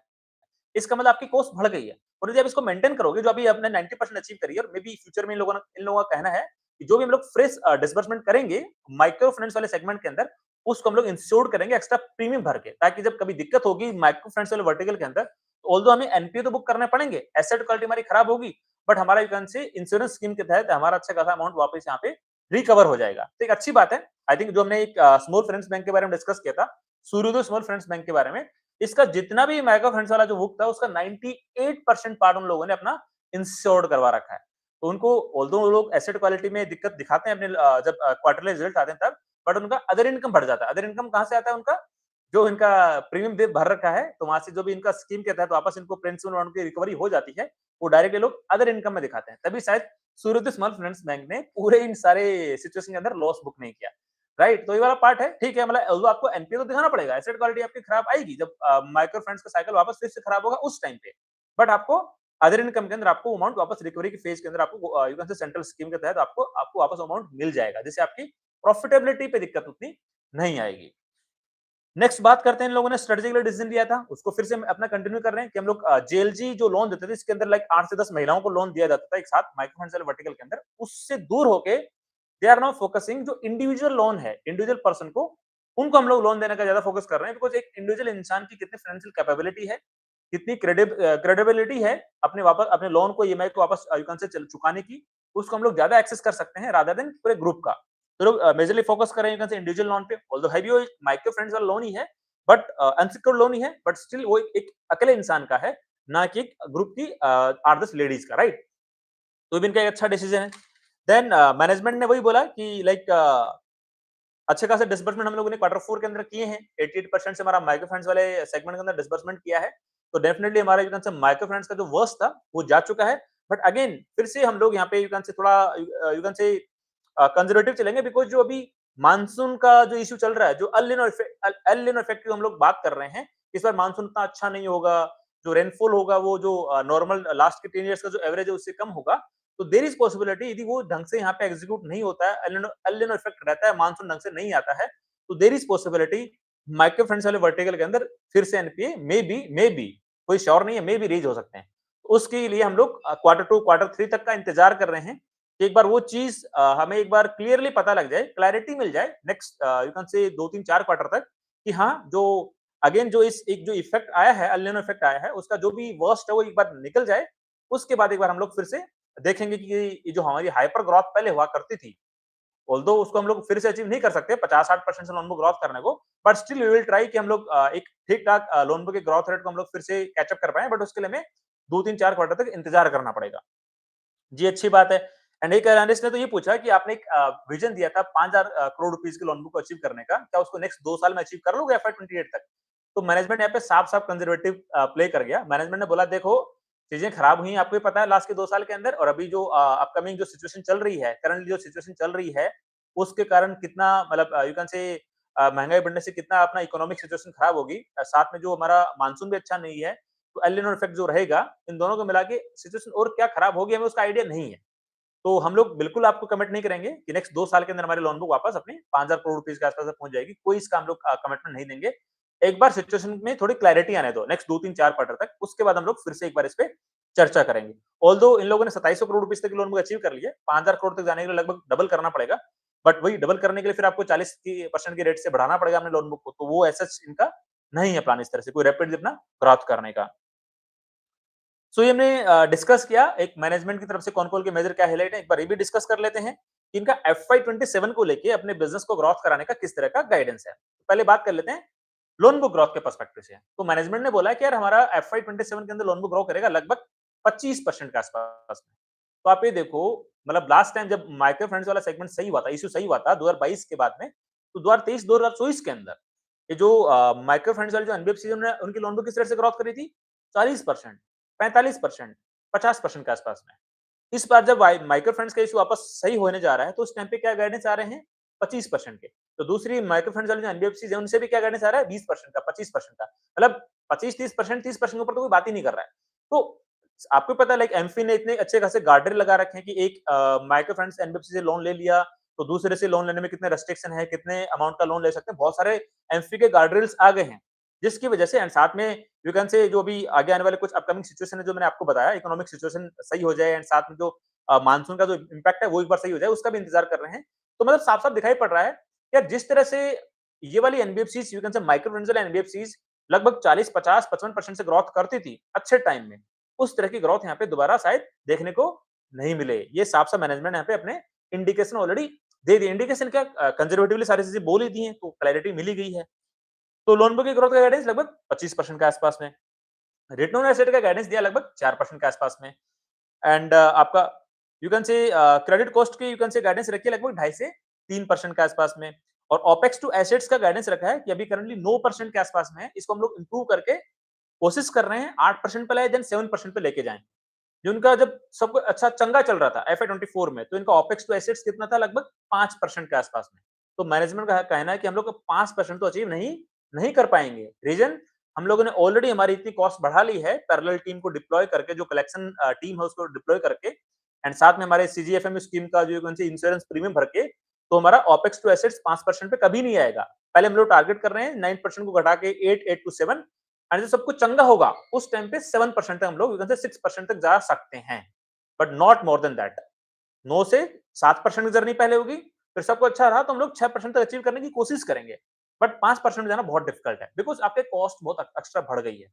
इसका मतलब आपकी कॉस्ट बढ़ गई है और यदि आप इसको मेंटेन करोगे, जो अभी आपने 90% अचीव करी है और मे बी फ्यूचर में इन लोगों का कहना है कि जो भी हम लोग फ्रेश डिसबर्समेंट करेंगे माइक्रो फाइनेंस वाले सेगमेंट के अंदर, उसको हम लोग इंश्योर करेंगे एक्स्ट्रा प्रीमियम भर के, ताकि जब कभी दिक्कत होगी माइक्रो फाइनेंस वाले वर्टिकल के अंदर, तो ऑल्दो हमें एनपीए तो बुक करने पड़ेंगे, एसेट क्वालिटी हमारी खराब होगी, बट हमारा यू कैन से इंश्योरेंस स्कीम के तहत हमारा अच्छा खासा अमाउंट वापस यहाँ पे रिकवर हो जाएगा। तो एक अच्छी बात है। आई थिंक जो हमने एक स्मॉल फाइनेंस बैंक के बारे में डिस्कस किया था, सूर्योदय स्मॉल फाइनेंस बैंक के बारे में, इसका जितना भी माइक्रो फाइनेंस वाला जो बुक था, उसका 98% पार्ट उन लोगों ने अपना इंश्योर्ड करवा रखा है। तो उनको ऑल्दो वो लोग एसेट क्वालिटी में दिक्कत दिखाते हैं अपने जब क्वार्टरली रिजल्ट आते हैं तब, बट उनका अदर इनकम बढ़ जाता है। अदर इनकम कहाँ से आता है उनका? जो इनका प्रीमियम दे भर रखा है, तो वहाँ से जो भी इनका स्कीम के तहत वापस इनको प्रिंसिपल अमाउंट की रिकवरी हो जाती है, वो डायरेक्ट ये लोग अदर इनकम में दिखाते हैं। तभी शायद सूर्योदय स्मॉल फाइनेंस बैंक ने पूरे इन सारे सिचुएशन के अंदर लॉस बुक नहीं किया। राइट, तो ये वाला पार्ट है, ठीक है, मतलब ऑल्दो आपको एनपीए तो दिखाना पड़ेगा, एसेट क्वालिटी आपकी खराब आएगी जब माइक्रो फाइनेंस का साइकिल वापस फिर से खराब होगा उस टाइम पे, बट आपको अदर इनकम के अंदर आपको अमाउंट वापस रिकवरी की फेज के अंदर आपको यू कैन से सेंट्रल स्कीम के तहत आपको आपको वापस अमाउंट मिल जाएगा, जिससे आपकी प्रॉफिटेबिलिटी पे दिक्कत उतनी नहीं आएगी। नेक्स्ट बात करते हैं, इन लोगों ने स्ट्रेटेजिकली डिसीजन लिया था, उसको फिर से हम अपना कंटिन्यू कर रहे हैं कि हम लोग जेएलजी जो लोन देते थे, इसके अंदर लाइक 8 से 10 महिलाओं को लोन दिया जाता था एक साथ माइक्रो फाइनेंशियल वर्टिकल के अंदर, उससे दूर होके दे आर नाउ फोकसिंग जो इंडिविजुअल लोन है, इंडिविजुअल पर्सन को, उनको हम लोग लोन देने का ज्यादा फोकस कर रहे हैं, बिकॉज एक इंडिविजुअल इंसान की कितनी फाइनेंशियल कैपेबिलिटी है, कितनी क्रेडिबिलिटी है अपने वापस अपने लोन को ईएमआई को वापस यू कैन से चुकाने की, उसको हम लोग ज्यादा एक्सेस कर सकते हैं रादर देन पूरे ग्रुप का। तो लोग मेजरली फोकस कर रहे हैं यू कैन से इंडिविजुअल लोन पे, ऑल्दो है भी वो माइक्रो फाइनेंस वाला लोन ही है, बट अनसिक्योर्ड लोन ही है, बट स्टिल वो एक अकेले इंसान का है, ना कि एक ग्रुप की 8-10 लेडीज का, राइट? तो ये भी इनका एक अच्छा डिसीजन है। देन मैनेजमेंट ने वही बोला कि लाइक अच्छे खासे डिसबर्समेंट हम लोगों ने क्वार्टर 4 के अंदर किए हैं। 88% से हमारा माइक्रो फाइनेंस वाले सेगमेंट के अंदर डिसबर्समेंट किया है। तो डेफिनिटली हमारा यू कैन से माइक्रो फाइनेंस का जो वर्स्ट था, वो जा चुका है। बट अगेन फिर से हम लोग यहाँ पे यू कैन से थोड़ा यू कैन से कंजर्वेटिव चलेंगे, बिकॉज़ जो अभी मानसून का जो इश्यू चल रहा है, जो एल निनो इफेक्ट की हम लोग बात कर रहे हैं, इस बार मानसून उतना अच्छा नहीं होगा। जो रेनफॉल होगा वो जो नॉर्मल लास्ट के 10 इयर्स का जो एवरेज है उससे कम होगा। तो देयर इज पॉसिबिलिटी यदि वो ढंग से यहाँ पे एग्जीक्यूट नहीं होता है, एल निनो इफेक्ट रहता है, मानसून ढंग से नहीं आता है, तो there is possibility micro finance वाले वर्टिकल के अंदर फिर से एनपीए मे बी कोई श्योर नहीं है, मे बी रीच हो सकते हैं। उसके लिए हम लोग क्वार्टर 2 क्वार्टर 3 तक का इंतजार कर रहे हैं कि एक बार वो चीज हमें एक बार क्लियरली पता लग जाए, क्लैरिटी मिल जाए नेक्स्ट यू कैन से 2-3-4 क्वार्टर तक कि हाँ, जो अगेन जो इस एक जो इफेक्ट आया है, एल निनो इफेक्ट आया है, उसका जो भी वर्स्ट है वो एक बार निकल जाए। उसके बाद एक बार हम लोग फिर से देखेंगे कि ये जो हमारी हाइपर ग्रोथ पहले हुआ करती थी, ऑल्दो उसको हम लोग फिर से अचीव नहीं कर सकते 50-60% से लोन बुक ग्रोथ करने को, but still we will try कि हम लोग एक ठीक-ठाक लोन बुक के ग्रोथ रेट को हम लोग फिर से कैच अप कर पाएँ, बट उसके लिए हमें 2-3-4 क्वार्टर तक इंतजार करना पड़ेगा। जी, अच्छी बात है। एंड एक एनालिस्ट ने तो ये पूछा कि आपने एक विजन दिया था 5,000 करोड़ रुपीस की लोन बुक को अचीव करने का, क्या उसको नेक्स्ट 2 साल में अचीव कर लोगे एफवाय 28 तक? तो मैनेजमेंट यहाँ पे साफ-साफ कंजर्वेटिव प्ले कर गया। मैनेजमेंट ने बोला देखो, चीजें खराब हुई, आपको भी पता है लास्ट के 2 साल के अंदर, और अभी जो अपकमिंग जो सिचुएशन चल रही है, करंटली जो सिचुएशन चल रही है, उसके कारण कितना मतलब यू कैन से महँगाई बढ़ने से कितना अपना इकोनॉमिक सिचुएशन खराब होगी। साथ में जो हमारा मानसून भी अच्छा नहीं है, तो एल निनो इफेक्ट जो रहेगा, इन दोनों को मिला के सिचुएशन और क्या खराब होगी हमें उसका आइडिया नहीं है। तो हम लोग बिल्कुल आपको कमिट नहीं करेंगे कि नेक्स्ट 2 साल के अंदर हमारी लोन बुक वापस अपने 5,000 करोड़ रुपीस के आस-पास पहुँच जाएगी। कोई इसका हम लोग कमिटमेंट नहीं देंगे। एक बार सिचुएशन में थोड़ी क्लैरिटी आने दो, नेक्स्ट 2-3-4 क्वार्टर तक, उसके बाद हम लोग फिर से एक बार इस पे चर्चा करेंगे। ऑल्दो इन लोगों ने 2700 करोड़ रुपीस तक की लोन बुक अचीव कर ली है, 5,000 करोड़ तक जाने के लिए लगभग डबल करना पड़ेगा। बट वही डबल करने के लिए फिर आपको 40 की परसेंट की रेट से बढ़ाना पड़ेगा अपने लोन बुक को, तो वो एज़ सच इनका नहीं है प्लान इस तरह से कोई रैपिड अपना ग्रोथ करने का। सो ये हमने डिस्कस किया एक मैनेजमेंट की तरफ से कौन-कौन के मेजर क्या हाइलाइट है, एक बार ये भी डिस्कस कर लेते हैं कि इनका एफवाई 27 को लेके अपने बिज़नेस को ग्रोथ कराने का किस तरह का गाइडेंस है। पहले बात कर लेते हैं लोन बुक ग्रोथ के पर्सपेक्टिव से। तो मैनेजमेंट ने बोला है कि यार हमारा एफवाई 27 के अंदर लोन बुक ग्रो करेगा लगभग 25% के आस-पास में। तो आप ये देखो मतलब लास्ट टाइम जब माइक्रो फाइनेंस वाला सेगमेंट सही हुआ था, इश्यू सही हुआ था 2022 के बाद में, तो 2023-2024 के अंदर ये जो माइक्रो फाइनेंस वाले जो एनबीएफसी उन्होंने उनकी लोन बुक किस तरह से ग्रोथ करी थी 40%, 45%, 50% के आसपास में। इस बार जब माइक्रो फाइनेंस का इश्यू वापस सही होने जा रहा है तो उस टाइम पे क्या गाइडेंस आ रहे हैं 25% के। तो दूसरी माइक्रो फाइनेंस वाले जो एनबीएफसी है उनसे भी क्या गाइडेंस आ रहा है 20% का, 25% का। मतलब 25-30%, 30% के ऊपर तो कोई बात ही नहीं कर रहा है। तो आपको पता है लाइक एमफिन ने इतने अच्छे खासे गार्डर लगा रखे हैं कि एक माइक्रो फाइनेंस एनबीएफसी से लोन ले लिया तो दूसरे से लोन लेने में कितने रेस्ट्रिक्शन है, कितने अमाउंट का लोन ले सकते हैं, बहुत सारे एमफी के गार्डरेल्स आ गए हैं। जिसकी वजह से एंड साथ में यू कैन से जो भी आगे आने वाले कुछ अपकमिंग सिचुएशन है जो मैंने आपको बताया इकोनॉमिक सिचुएशन सही हो जाए एंड साथ में जो मानसून का जो इम्पैक्ट है वो एक बार सही हो जाए उसका भी इंतजार कर रहे हैं। तो मतलब साफ-साफ दिखाई पड़ रहा है यार जिस तरह से ये वाली एनबीएफसीज यू कैन से माइक्रो फाइनेंशियल एनबीएफसीज लगभग 40, 50, 55% से ग्रोथ करती थी अच्छे टाइम में। उस तरह की ग्रोथ यहाँ पे दोबारा शायद देखने को नहीं मिले। ये साफ-साफ मैनेजमेंट यहाँ पे अपने इंडिकेशन ऑलरेडी दे दी। इंडिकेशन क्या कंजर्वेटिवली सारी चीजें बोल ही दी हैं तो क्लैरिटी मिल ही गई है। तो लोन बुक की ग्रोथ का गाइडेंस लगभग 25% के आसपास में। रिटर्न ऑन एसेट का गाइडेंस दिया लगभग 4% के आसपास में। एंड आपका यू कैन से क्रेडिट कॉस्ट की यू कैन से गाइडेंस रखी है लगभग 2.5 से 3% के आसपास में। और ओपेक्स टू एसेट्स का गाइडेंस रखा है कि अभी करंटली 9% के आसपास में है। इसको हम लोग इंप्रूव करके कोशिश कर रहे हैं 8% पे लाए देन 7% पे लेके जाएं। जिनका जब सब अच्छा चंगा चल रहा था एफए 24 में तो इनका ओपेक्स टू एसेट्स कितना था लगभग 5% के आसपास में। तो मैनेजमेंट का कहना है कि हम लोग 5% तो अचीव नहीं नहीं कर पाएंगे। रीजन हम लोगों ने ऑलरेडी हमारी इतनी कॉस्ट बढ़ा ली है पैरेलल टीम को डिप्लॉय करके जो कलेक्शन टीम है उसको डिप्लॉय करके एंड साथ में हमारे सीजीएफएम स्कीम का जो कौन सी इंश्योरेंस प्रीमियम भर के तो हमारा ओपेक्स टू एसेट्स 5% पे कभी नहीं आएगा। पहले हम लोग टारगेट कर रहे हैं 9% को घटा के 8 टू 7 एंड जब सब कुछ चंगा होगा उस टाइम पे 7% तक हम लोग 6% तक जा सकते हैं but not more than that. 9 से 7% की जर्नी पहले होगी फिर सब कुछ अच्छा रहा तो हम लोग 6% तक अचीव करने की कोशिश करेंगे बट 5% जाना बहुत डिफिकल्ट है बिकॉज आपके कॉस्ट बहुत एक्स्ट्रा बढ़ गई है।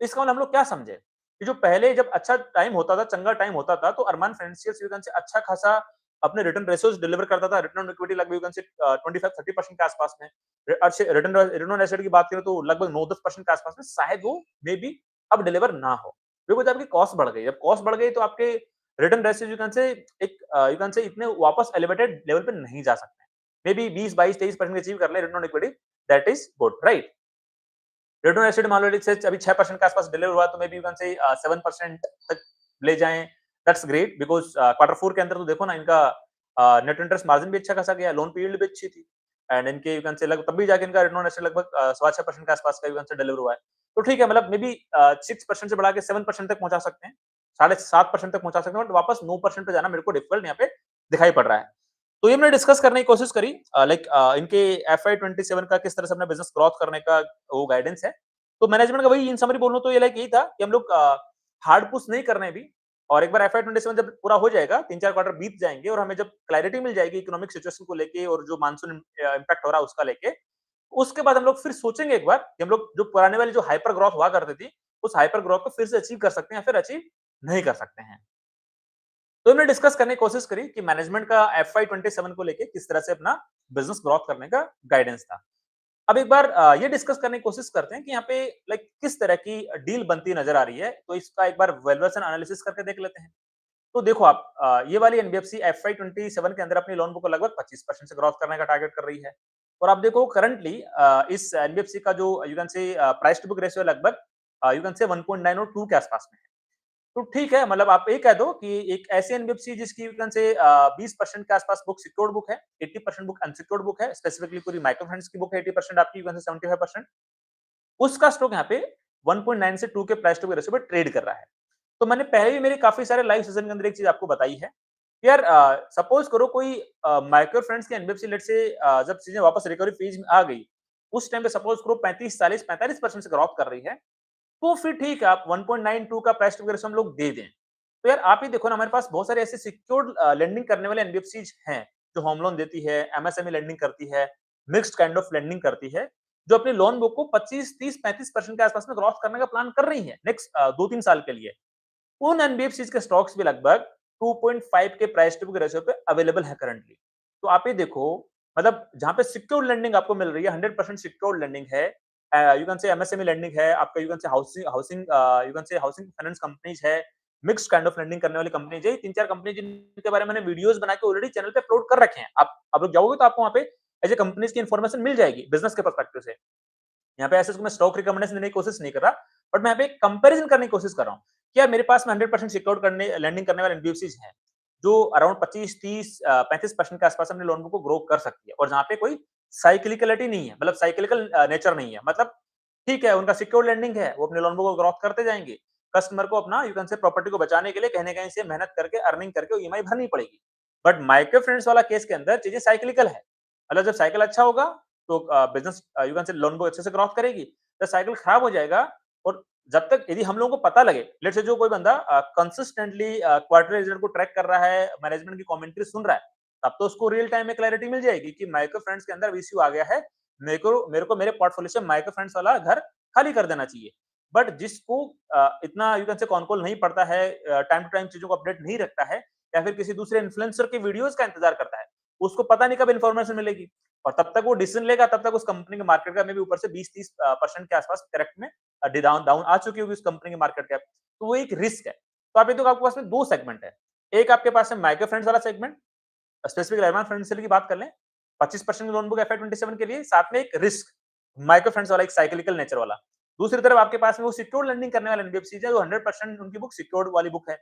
इसका मतलब हम लोग क्या समझे कि जो पहले जब अच्छा टाइम होता था चंगा टाइम होता था तो अरमान फाइनेंशियल से अच्छा खासा अपने रिटर्न रेशियोज डिलीवर करता था। रिटर्न ऑन इक्विटी लगभग 25-30% के आसपास में। रिटर्न रिटर्न ऑन एसेट की बात करें तो लगभग 9-10% के आसपास में शायद वो मे बी अब डिलीवर ना हो बिकॉज आपकी कॉस्ट बढ़ गई। जब कॉस्ट बढ़ गई तो आपके रिटर्न रेशियो यू कैन से इतने वापस एलिवेटेड लेवल पे नहीं जा सकते। मे बी 20-22-23% अचीव कर ले return on equity that is good right. Return on asset मान लो से अभी 6% के आसपास डिलीवर हुआ तो मे बी यू कैन से 7% तक ले जाएं दैट्स ग्रेट बिकॉज क्वार्टर 4 के अंदर तो देखो ना इनका नेट इंटरेस्ट मार्जिन भी अच्छा खासा गया लोन पे यील्ड भी अच्छी थी एंड इनके यू कैन से लगभग तब भी जाके इनका रिटर्न ऑन एसेट लगभग 6.25% के आसपास का यू कैन से डिलीवर हुआ है। तो ठीक है मतलब मे बी 6% से बढ़ा के 7% तक पहुंचा सकते हैं 7.5% तक पहुंचा सकते हैं बट वापस 9% पे जाना मेरे को डिफिकल्ट यहाँ पे दिखाई पड़ रहा है। तो ये हमने डिस्कस करने की कोशिश करी लाइक इनके एफआई 27 का किस तरह से अपना बिजनेस ग्रोथ करने का वो गाइडेंस है। तो मैनेजमेंट का वही इन समरी बोलूं तो ये लाइक यही था कि हम लोग हार्ड पुश नहीं करने भी और एक बार एफआई 27 जब पूरा हो जाएगा 3-4 क्वार्टर बीत जाएंगे और हमें जब क्लैरिटी मिल जाएगी इकोनॉमिक सिचुएशन को लेके और जो मानसून इम्पैक्ट हो रहा है उसका लेके उसके बाद हम लोग फिर सोचेंगे एक बार कि हम लोग जो पुराने वाली जो हाइपर ग्रोथ हुआ करती थी उस हाइपर ग्रोथ को फिर से अचीव कर सकते हैं या फिर अचीव नहीं कर सकते हैं। तो हमने डिस्कस करने की कोशिश करी कि मैनेजमेंट का एफआई 27 को लेके किस तरह से अपना बिजनेस ग्रोथ करने का गाइडेंस था। अब एक बार ये डिस्कस करने की कोशिश करते हैं कि यहाँ पे लाइक किस तरह की डील बनती नजर आ रही है तो इसका एक बार वैल्यूएशन एनालिसिस करके देख लेते हैं। तो देखो आप ये वाली एनबीएफसी एफआई 27 के अंदर अपनी लोन बुक को लगभग 25% से ग्रोथ करने का टारगेट कर रही है। और आप देखो करंटली इस एनबीएफसी का जो you can say price to book ratio लगभग यू कैन से 1.9 और 2 के आसपास में है। तो ठीक है मतलब आप ये कह दो कि एक ऐसी एनबीएफसी जिसकी यू कैन से 20% के आसपास बुक सिक्योर्ड बुक है, 80% बुक अनसिक्योर्ड बुक है, स्पेसिफिकली पूरी माइक्रो फाइनेंस की बुक है 80% आपकी यू कैन से 75%। उसका स्टॉक यहाँ पे 1.9 से 2 के प्राइस टू रेशियो पे ट्रेड कर रहा है। तो मैंने पहले भी मेरे काफी सारे लाइव सेशन के अंदर एक चीज आपको बताई है कि यार सपोज करो कोई माइक्रो फाइनेंस की एनबीएफसी लेट से जब चीजें वापस रिकवरी फेज में आ गई उस टाइम पे सपोज करो 35-40-45% से ग्रोथ कर रही है तो फिर ठीक है आप 1.92 का प्राइस टू रेशियो हम लोग दे दें। तो यार आप ही देखो ना हमारे पास बहुत सारे ऐसे सिक्योर्ड लेंडिंग करने वाले एनबीएफसीज हैं जो होम लोन देती है, एमएसएमई लेंडिंग करती है, मिक्स्ड काइंड ऑफ लेंडिंग करती है, जो अपनी लोन बुक को 25, 30, 35% के आसपास में ग्रोथ करने का प्लान कर रही है नेक्स्ट 2-3 साल के लिए। उन एनबीएफसीज के स्टॉक्स भी लगभग 2.5 के प्राइस टू बुक रेशियो पे अवेलेबल है करंटली। तो आप ये देखो, मतलब जहाँ पे सिक्योर्ड लेंडिंग आपको मिल रही है, 100% सिक्योर्ड लेंडिंग है। यू कैन से एमएसएमई लेंडिंग है, आपका यू कैन से हाउसिंग हाउसिंग यू कैन से हाउसिंग फाइनेंस कंपनीज है, मिक्स्ड काइंड ऑफ लेंडिंग करने वाली कंपनीज है। 3-4 कंपनी जिनके बारे में मैंने वीडियोस बना के ऑलरेडी चैनल पे अपलोड कर रखे हैं। आप लोग जाओगे तो आपको वहाँ पे एज़ ए कंपनीज की इन्फॉर्मेशन मिल जाएगी बिज़नेस के पर्सपेक्टिव से। यहाँ पे ऐसे मैं स्टॉक रिकमेंडेशन देने की कोशिश नहीं कर रहा, बट मैं यहाँ पे कंपैरिजन करने की कोशिश कर रहा हूँ। क्या मेरे पास में 100% सिक्योर्ड करने लैंडिंग करने वाले एनबीएफसीज हैं, जो अराउंड 25, 30, 35% के आसपास अपने लोन बुक को ग्रो कर सकती है और जहाँ पे कोई साइक्लिकलिटी नहीं है, मतलब साइक्लिकल नेचर नहीं है। मतलब ठीक है, उनका सिक्योर्ड लैंडिंग है, वो अपने लोन बुक को ग्रोथ करते जाएँगे। कस्टमर को अपना यू कैन से प्रॉपर्टी को बचाने के लिए कहीं न कहीं से मेहनत करके, अर्निंग करके ईएमआई भरनी पड़ेगी। बट माइक्रो फाइनेंस वाला केस के अंदर चीज़ें साइक्लिकल है। मतलब जब साइकिल अच्छा होगा तो बिज़नेस यू कैन से लोन बुक अच्छे से ग्रोथ करेगी। जब साइकिल खराब हो जाएगा और जब तक यदि हम लोगों को पता लगे, लेट्स से जो कोई बंदा कंसिस्टेंटली क्वार्टरली रिजल्ट को ट्रैक कर रहा है, मैनेजमेंट की कमेंट्री सुन रहा है, तब तो उसको रियल टाइम में क्लैरिटी मिल जाएगी कि माइक्रो फाइनेंस के अंदर इश्यू आ गया है। मेरे को मेरे पोर्टफोलियो से माइक्रो फाइनेंस वाला घर खाली कर देना चाहिए। बट जिसको इतना यू कैन से कॉन-कॉल नहीं पड़ता है, टाइम टू टाइम चीज़ों को अपडेट नहीं रखता है या फिर किसी दूसरे इन्फ्लुएंसर के वीडियोज़ का इंतज़ार करता है, उसको पता नहीं कब इन्फॉर्मेशन मिलेगी और तब तक वो डिसीजन लेगा, तब तक उस कंपनी के मार्केट कैप में भी ऊपर से 20-30 परसेंट के आसपास करेक्ट में डाउन डाउन आ चुकी होगी उस कंपनी की मार्केट कैप। तो वो एक रिस्क है। तो आप ये देखो, आपके पास में 2 सेगमेंट है। एक आपके पास है माइक्रो फाइनेंस वाला सेगमेंट, स्पेसिफिक एडवांस फाइनेंशियल की बात कर लें, 25% लोन बुक एफआई 27 के लिए, साथ में एक रिस्क माइक्रो फाइनेंस वाला, एक साइक्लिकल नेचर वाला। दूसरी तरफ आपके पास में वो सिक्योर्ड लेंडिंग करने वाले एनबीएफसी है, जो 100% उनकी बुक सिक्योर्ड वाली बुक है।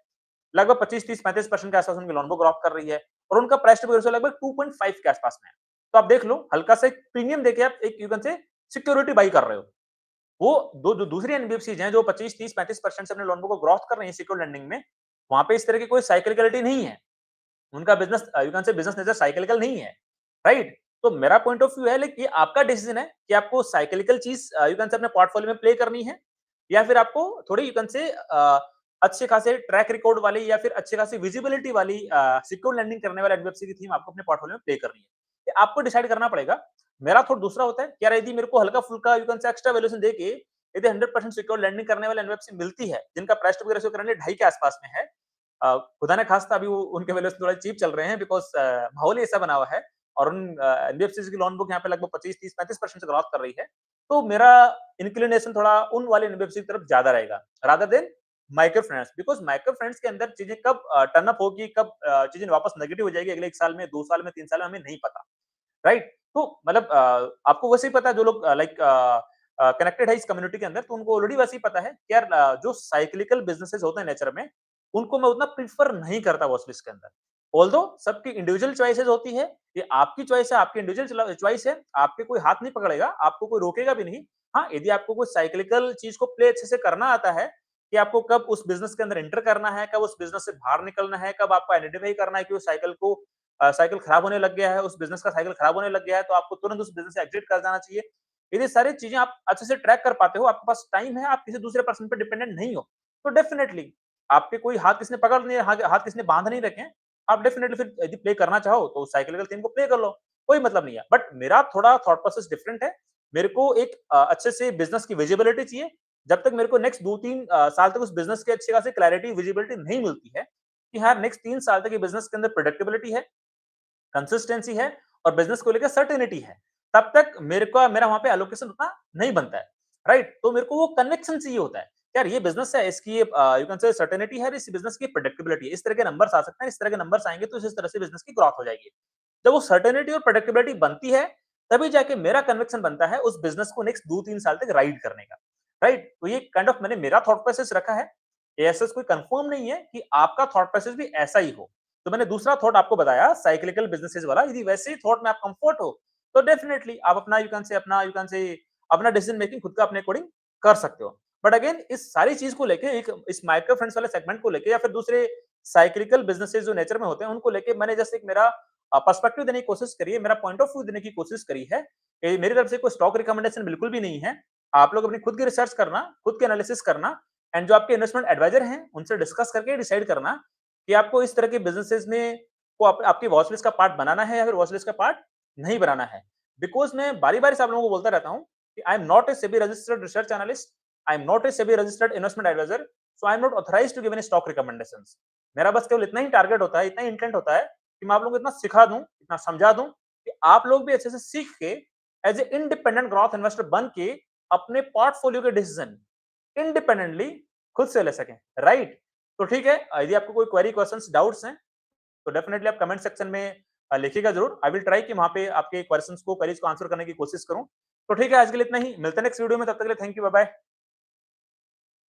लगभग 25, 30, 35% के आसपास उनकी लोन बुक ग्रोथ कर रही है और उनका प्राइस टू रेशियो लगभग 2.5 के आसपास में है। तो आप देख लो, हल्का सा एक प्रीमियम देके आप एक यू कैन से सिक्योरिटी बाई कर रहे हो। वो दो जो दूसरी एनबीएफसीज हैं जो 25, 30, 35% से अपने लोन बुक को ग्रोथ कर रही हैं सिक्योर्ड लेंडिंग में, वहां पे इस तरह की कोई साइक्लिकलिटी नहीं है। उनका बिज़नेस यू कैन से बिज़नेस नेचर साइक्लिकल नहीं है, राइट? तो मेरा पॉइंट ऑफ व्यू है, लाइक ये आपका डिसीजन है कि आपको साइक्लिकल चीज़ यू कैन से अपने पोर्टफोलियो में प्ले करनी है या फिर आपको थोड़ी यू कैन से अच्छे खासे ट्रैक रिकॉर्ड वाली या फिर अच्छे खासी विजिबिलिटी वाली सिक्योर लैंडिंग करने वाले एनबीएफसी की थीम आपको अपने पोर्टफोलियो में प्ले करनी है। ये आपको डिसाइड करना पड़ेगा। मेरा थॉट दूसरा होता है कि यार यदि मेरे को हल्का-फुल्का यू कैन से एक्स्ट्रा वैल्यूएशन देके यदि 100% सिक्योर लैंडिंग करने वाले एनबीएफसी मिलती है, जिनका प्राइस टू रेशियो करंटली 2.5 के आसपास में है, खुदा न खास्ता अभी वो उनके वैल्यूएशन थोड़ा चीप चल रहे हैं बिकॉज़ माहौल ही ऐसा बना हुआ है और उन एनबीएफसीज़ की लोन बुक यहाँ पे लगभग 25, 30, 35% से ग्रोथ कर रही है। तो मेरा इंक्लिनेशन थोड़ा उन वाले एनबीएफसी की तरफ ज़्यादा रहेगा, rather than micro finance, because micro finance के अंदर चीज़ें कब टर्न अप होगी, कब चीज़ें वापस नेगेटिव हो जाएगी अगले 1 साल में, 2 साल में, 3 साल में, हमें नहीं पता, राइट? तो मतलब आपको वैसे ही पता है, जो लोग कनेक्टेड है इस कम्युनिटी के अंदर, तो उनको ऑलरेडी वैसे ही पता है कि यार जो साइक्लिकल बिज़नेसेस होते हैं नेचर में, उनको मैं उतना प्रेफर नहीं करता वॉच लिस्ट के अंदर। ऑल्दो सबकी इंडिविजुअल चॉइसेस होती है, ये आपकी चॉइस है, आपकी इंडिविजुअल चॉइस है, आपके कोई हाथ नहीं पकड़ेगा, आपको कोई रोकेगा भी नहीं। हाँ, यदि आपको कोई साइक्लिकल चीज़ को प्ले अच्छे से करना आता है कि आपको कब उस बिज़नेस के अंदर एंटर करना है, कब उस बिज़नेस से बाहर निकलना है, कब आपको आइडेंटिफाई करना है कि वो साइकिल खराब होने लग गया है, उस बिज़नेस का साइकिल खराब होने लग गया है, तो आपको तुरंत उस बिज़नेस से एग्ज़िट कर जाना चाहिए। यदि सारी चीज़ें आप अच्छे से ट्रैक कर पाते हो, आपके पास टाइम है, आप किसी दूसरे पर्सन पे डिपेंडेंट नहीं हो, तो डेफिनिटली आपके कोई हाथ किसी ने पकड़ नहीं, हाथ किसी ने बांध नहीं रखे हैं, आप डेफिनिटली फिर यदि प्ले करना चाहो तो साइक्लिकल थीम को प्ले कर लो, कोई मतलब नहीं है। बट मेरा थोड़ा थॉट प्रोसेस डिफरेंट है। मेरे को एक अच्छे से बिज़नेस की विजिबिलिटी चाहिए। जब तक मेरे को नेक्स्ट 2-3 साल तक उस बिज़नेस की अच्छी खासी क्लैरिटी, विजिबिलिटी नहीं मिलती है कि हाँ, नेक्स्ट 3 साल तक ये बिज़नेस के अंदर प्रेडिक्टेबिलिटी है, कंसिस्टेंसी है और बिज़नेस को लेकर सर्टेनिटी है, तब तक मेरा वहाँ पे एलोकेशन उतना नहीं बनता है, राइट? तो मेरे को वो कन्विक्शन चाहिए होता है। यार ये बिज़नेस है, इसकी यू कैन से सर्टेनिटी है, इस बिज़नेस की प्रेडिक्टेबिलिटी है, इस तरह के नंबर्स आ सकते हैं, इस तरह के नंबर्स आएँगे तो इस तरह से बिज़नेस की ग्रोथ हो जाएगी। जब वो सर्टेनिटी और प्रेडिक्टेबिलिटी बनती है, तभी जाके मेरा कन्विक्शन बनता है उस बिज़नेस को नेक्स्ट 2-3 साल तक राइड करने का, राइट? तो ये काइंड ऑफ मैंने मेरा थॉट प्रोसेस रखा है। ऐसा कोई कन्फर्म नहीं है कि आपका थॉट प्रोसेस भी ऐसा ही हो। तो मैंने दूसरा थॉट आपको बताया साइक्लिकल बिज़नेसेस वाला, यदि वैसे ही थॉट में आप कंफर्ट हो, तो डेफिनिटली आप अपना डिसीजन मेकिंग खुद का अपने अकॉर्डिंग कर सकते हो। बट अगेन इस सारी चीज़ को लेके, एक इस माइक्रो फाइनेंस वाले सेगमेंट को लेके या फिर दूसरे साइक्लिकल बिज़नेसेस जो नेचर में होते हैं, उनको लेके मैंने जस्ट एक मेरा पर्सपेक्टिव देने की कोशिश करी है, मेरा पॉइंट ऑफ व्यू देने की कोशिश करी है। कि मेरी तरफ से कोई स्टॉक रिकमेंडेशन बिल्कुल भी नहीं है। आप लोग अपनी खुद की रिसर्च करना, खुद की एनालिसिस करना एंड जो आपके इन्वेस्टमेंट एडवाइजर हैं, उनसे डिस्कस करके डिसाइड करना कि आपको इस तरह के बिज़नेसेस में को आपकी वॉच लिस्ट का पार्ट बनाना है या फिर वॉच लिस्ट का पार्ट नहीं बनाना है। बिकॉज़ मैं बारी-बारी से आप लोगों को बोलता रहता हूँ कि I am not a SEBI registered research analyst, I am not a SEBI registered investment adviser. So I am not authorised to give any stock recommendations. मेरा बस केवल इतना ही टारगेट होता है, इतना ही इंटेंट होता है कि मैं आप लोगों को इतना सिखा दूं, इतना समझा दूं कि आप लोग भी अच्छे से सीख के as a independent growth investor बन के अपने पोर्टफोलियो के डिसीजन इंडिपेंडेंटली खुद से ले सकें, राइट? तो ठीक है, यदि आपको कोई क्वेरी, क्वेश्चंस, डाउट्स हैं तो डेफिनेटली आप कमेंट सेक्शन में लिखिएगा जरूर। आई विल ट्राई कि वहां पे आपके क्वेश्चंस को, क्वेरीज को आंसर करने की कोशिश करूं। तो ठीक है, आज के लिए इतना ही, मिलते हैं नेक्स्ट वीडियो में, तब तक के लिए थैंक यू, बाय बाय।